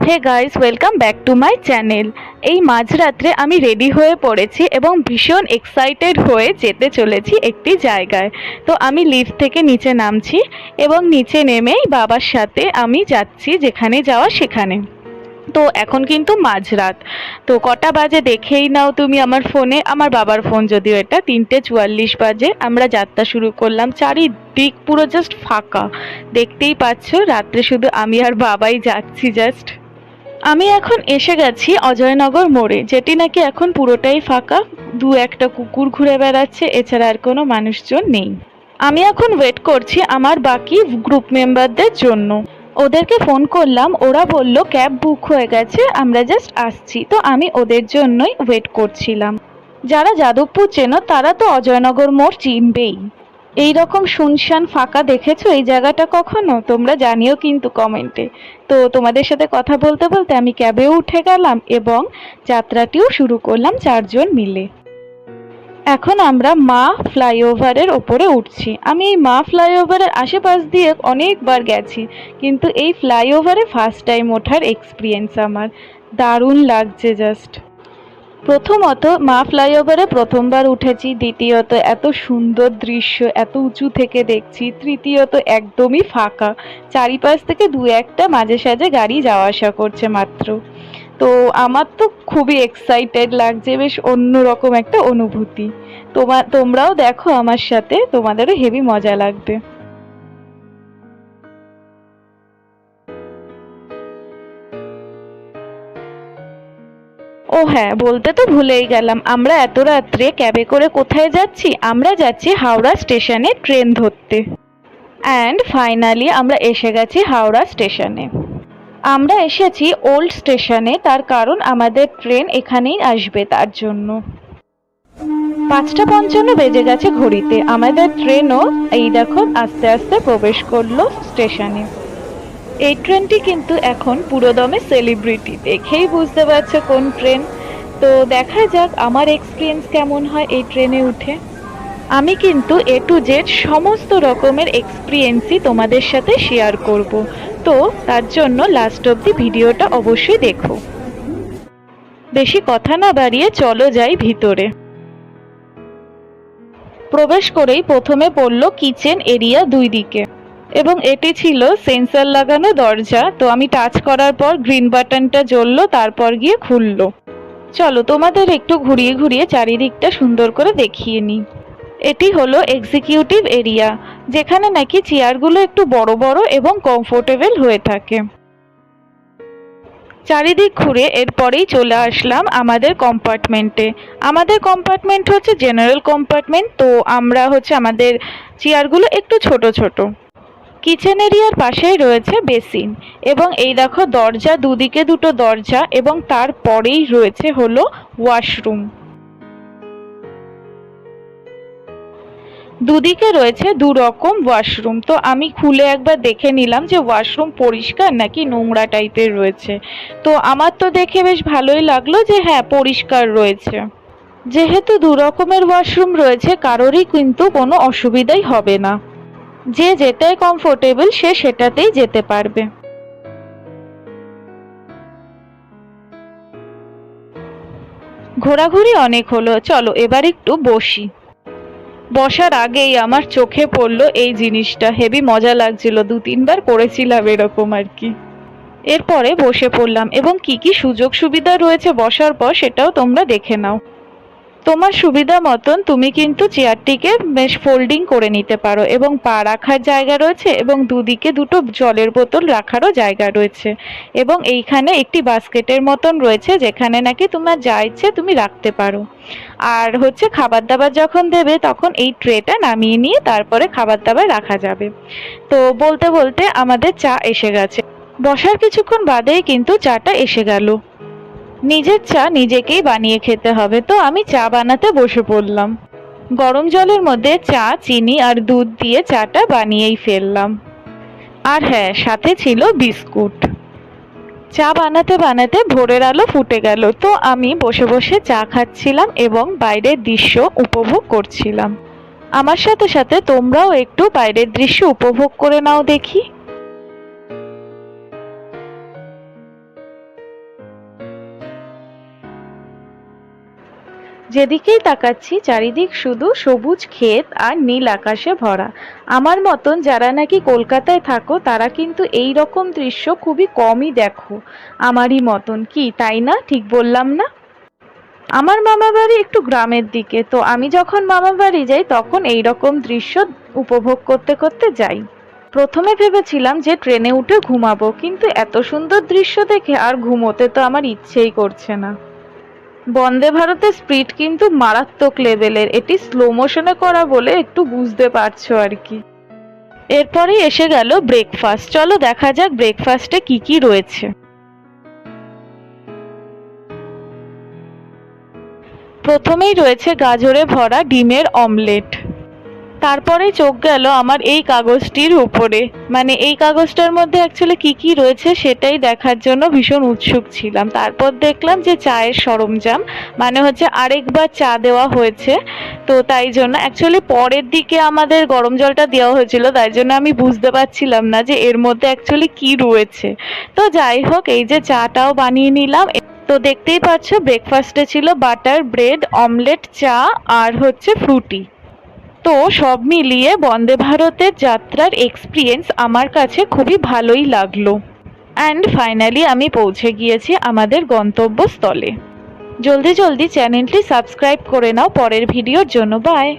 Hey guys, welcome back to my channel. এই মাঝরাত্রে আমি রেডি হয়ে পড়েছি এবং ভীষণ এক্সাইটেড হয়ে যেতে চলেছি একটি জায়গায়। তো আমি লিফট থেকে নিচে নামছি এবং নিচে নেমেই বাবার সাথে আমি যাচ্ছি যেখানে যাওয়া সেখানে। তো এখন কিন্তু মাঝরাত। তো কটা বাজে দেখেই নাও তুমি আমার ফোনে, আমার বাবার ফোন যদিও, এটা 3:44 বাজে। আমরা যাত্রা শুরু করলাম। চারিদিক পুরো জাস্ট ফাঁকা, দেখতেই পাচ্ছ। রাত্রে শুধু আমি আর বাবাই যাচ্ছি জাস্ট। আমি এখন এসে গেছি অজয়নগর মোড়ে, যেটি নাকি এখন পুরোটাই ফাঁকা। দু একটা কুকুর ঘুরে বেড়াচ্ছে, এছাড়া আর কোনো মানুষজন নেই। আমি এখন ওয়েট করছি আমার বাকি গ্রুপ মেম্বারদের জন্য। ওদেরকে ফোন করলাম, ওরা বলল ক্যাব বুক হয়ে গেছে, আমরা জাস্ট আসছি। তো আমি ওদের জন্যই ওয়েট করছিলাম। যারা যাদবপুর চেনো তারা তো অজয়নগর মোড় চিনবেই। এই রকম শুনশান ফাঁকা দেখেছো এই জায়গাটা কখনো? তোমরা জানিও কিন্তু কমেন্টে। তো তোমাদের সাথে কথা বলতে বলতে আমি ক্যাবেও উঠে গেলাম এবং যাত্রাটিও শুরু করলাম চারজন মিলে। এখন আমরা মা ফ্লাইওভারের ওপরে উঠছি। আমি এই মা ফ্লাইওভারের আশেপাশ দিয়ে অনেকবার গেছি, কিন্তু এই ফ্লাইওভারে ফার্স্ট টাইম ওঠার এক্সপিরিয়েন্স আমার। দারুণ লাগছে জাস্ট। প্রথমত মা ফ্লাইওভারে প্রথমবার উঠেছি, দ্বিতীয়ত এত সুন্দর দৃশ্য এত উঁচু থেকে দেখছি, তৃতীয়ত একদমই ফাঁকা, চারিপাশ থেকে দু একটা মাঝে সাঝে গাড়ি যাওয়া আসা করছে মাত্র। তো আমার তো খুবই এক্সাইটেড লাগছে, বেশ অন্যরকম একটা অনুভূতি। তোমরাও দেখো আমার সাথে, তোমাদেরও হেভি মজা লাগবে। ও হ্যাঁ, বলতে তো ভুলেই গেলাম, আমরা এত রাত্রে ক্যাবে করে কোথায় যাচ্ছি? আমরা যাচ্ছি হাওড়া স্টেশনে ট্রেন ধরতে। অ্যান্ড ফাইনালি আমরা এসে গেছি হাওড়া স্টেশনে। আমরা এসেছি ওল্ড স্টেশনে, তার কারণ আমাদের ট্রেন এখানেই আসবে, তার জন্য। 5:55 বেজে গেছে ঘড়িতে। আমাদের ট্রেনও এই দেখো আস্তে আস্তে প্রবেশ করলো স্টেশনে। এই ট্রেনটি কিন্তু এখন পুরোদমে সেলিব্রিটি, দেখেই বুঝতে পারছো কোন ট্রেন। তো দেখা যাক আমার এক্সপিরিয়েন্স কেমন হয় এই ট্রেনে উঠে। আমি কিন্তু এ টু জেড সমস্ত রকমের এক্সপিরিয়েন্সই তোমাদের সাথে শেয়ার করব। তো তার জন্য লাস্ট অবধি ভিডিওটা অবশ্যই দেখো। বেশি কথা না বাড়িয়ে চলো যাই ভিতরে। প্রবেশ করেই প্রথমে পড়ল কিচেন এরিয়া দুই দিকে, এবং এটি ছিল সেন্সর লাগানো দরজা। তো আমি টাচ করার পর গ্রিন বাটনটা জ্বললো, তারপর গিয়ে খুললো। চলো তোমাদের একটু ঘুরিয়ে ঘুরিয়ে চারিদিকটা সুন্দর করে দেখিয়ে নিই। এটি হলো এক্সিকিউটিভ এরিয়া, যেখানে নাকি চেয়ারগুলো একটু বড় বড় এবং কমফোর্টেবল হয়ে থাকে। চারিদিক ঘুরে এরপরেই চলে আসলাম আমাদের কম্পার্টমেন্টে। আমাদের কম্পার্টমেন্ট হচ্ছে জেনারেল কম্পার্টমেন্ট। তো আমরা হচ্ছে আমাদের চেয়ারগুলো একটু ছোট ছোট। কিচেন এরিয়ার পাশেই রয়েছে বেসিন, এবং এই দেখো দরজা, দুদিকে দুটো দরজা, এবং তারপরেই রয়েছে হলো ওয়াশরুম। দুদিকে রয়েছে দু রকম ওয়াশরুম। তো আমি খুলে একবার দেখে নিলাম যে ওয়াশরুম পরিষ্কার নাকি নোংরা টাইপের রয়েছে। তো আমার তো দেখে বেশ ভালোই লাগলো যে হ্যাঁ, পরিষ্কার রয়েছে। যেহেতু দু রকমের ওয়াশরুম রয়েছে, কারোরই কিন্তু কোনো অসুবিধাই হবে না। যে যেটাই কমফোর্টেবল সে সেটাতেই যেতে পারবে। ঘোরাঘুরি অনেক হলো, চলো এবার একটু বসি। বসার আগেই আমার চোখে পড়লো এই জিনিসটা, হেভি মজা লাগছিল, 2-3বার করেছিলাম এরকম আর কি। এরপরে বসে পড়লাম, এবং কি কি সুযোগ সুবিধা রয়েছে বসার পর সেটাও তোমরা দেখে নাও। তোমার সুবিধা মতন তুমি কিন্তু চেয়ারটিকে বেশ ফোল্ডিং করে নিতে পারো, এবং পা রাখার জায়গা রয়েছে, এবং দুদিকে দুটো জলের বোতল রাখারও জায়গা রয়েছে, এবং এইখানে একটি বাস্কেটের মতন রয়েছে যেখানে নাকি তোমার যা ইচ্ছে তুমি রাখতে পারো। আর হচ্ছে খাবার দাবার যখন দেবে তখন এই ট্রেটা নামিয়ে নিয়ে তারপরে খাবার দাবার রাখা যাবে। তো বলতে বলতে আমাদের চা এসে গেছে। বসার কিছুক্ষণ বাদেই কিন্তু চাটা এসে গেল। নিজের চা নিজেকেই বানিয়ে খেতে হবে, তো আমি চা বানাতে বসে পড়লাম। গরম জলের মধ্যে চা, চিনি আর দুধ দিয়ে চাটা বানিয়েই ফেললাম। আর হ্যাঁ, সাথে ছিল বিস্কুট। চা বানাতে বানাতে ভোরের আলো ফুটে গেল। তো আমি বসে বসে চা খাচ্ছিলাম এবং বাইরের দৃশ্য উপভোগ করছিলাম। আমার সাথে সাথে তোমরাও একটু বাইরের দৃশ্য উপভোগ করে নাও দেখি। যেদিকেই তাকাচ্ছি চারিদিক শুধু সবুজ ক্ষেত আর নীল আকাশে ভরা। আমার মতন যারা নাকি কলকাতায় থাকো তারা কিন্তু এই রকম দৃশ্য খুবই কমই দেখো। আমারই মতন, কি তাই না? ঠিক বললাম না? আমার মামা বাড়ি একটু গ্রামের দিকে, তো আমি যখন মামা বাড়ি যাই তখন এই রকম দৃশ্য উপভোগ করতে করতে যাই। প্রথমে ভেবেছিলাম যে ট্রেনে উঠে ঘুমাবো, কিন্তু এত সুন্দর দৃশ্য দেখে আর ঘুমোতে তো আমার ইচ্ছেই করছে না। বন্দে ভারতের স্পিড কিন্তু মারাত্মক লেভেলের, এটি স্লো মোশনে করা বলে একটু বুঝতে পারছো আর কি। এরপরেই এসে গেল ব্রেকফাস্ট। চলো দেখা যাক ব্রেকফাস্টে কি কি রয়েছে। প্রথমেই রয়েছে গাজরে ভরা ডিমের অমলেট। তারপরেই চোখ গেল আমার এই কাগজটির উপরে, মানে এই কাগজটার মধ্যে অ্যাকচুয়ালি কি কি রয়েছে সেটাই দেখার জন্য ভীষণ উৎসুক ছিলাম। তারপর দেখলাম যে চায়ের সরঞ্জাম, মানে হচ্ছে আরেকবার চা দেওয়া হয়েছে। তো তাই জন্য অ্যাকচুয়ালি পরের দিকে আমাদের গরম জলটা দেওয়া হয়েছিল, তাই জন্য আমি বুঝতে পারছিলাম না যে এর মধ্যে অ্যাকচুয়ালি কি রয়েছে। তো যাই হোক, এই যে চাটাও বানিয়ে নিলাম। তো দেখতেই পাচ্ছ ব্রেকফাস্টে ছিল বাটার ব্রেড, অমলেট, চা আর হচ্ছে ফ্রুটি। তো সব মিলিয়ে বন্দে ভারতের যাত্রার এক্সপিরিয়েন্স আমার কাছে খুবই ভালোই লাগলো। অ্যান্ড ফাইনালি আমি পৌঁছে গিয়েছি আমাদের গন্তব্যস্থলে। জলদি জলদি চ্যানেলটি সাবস্ক্রাইব করে নাও পরের ভিডিওর জন্য। বাই।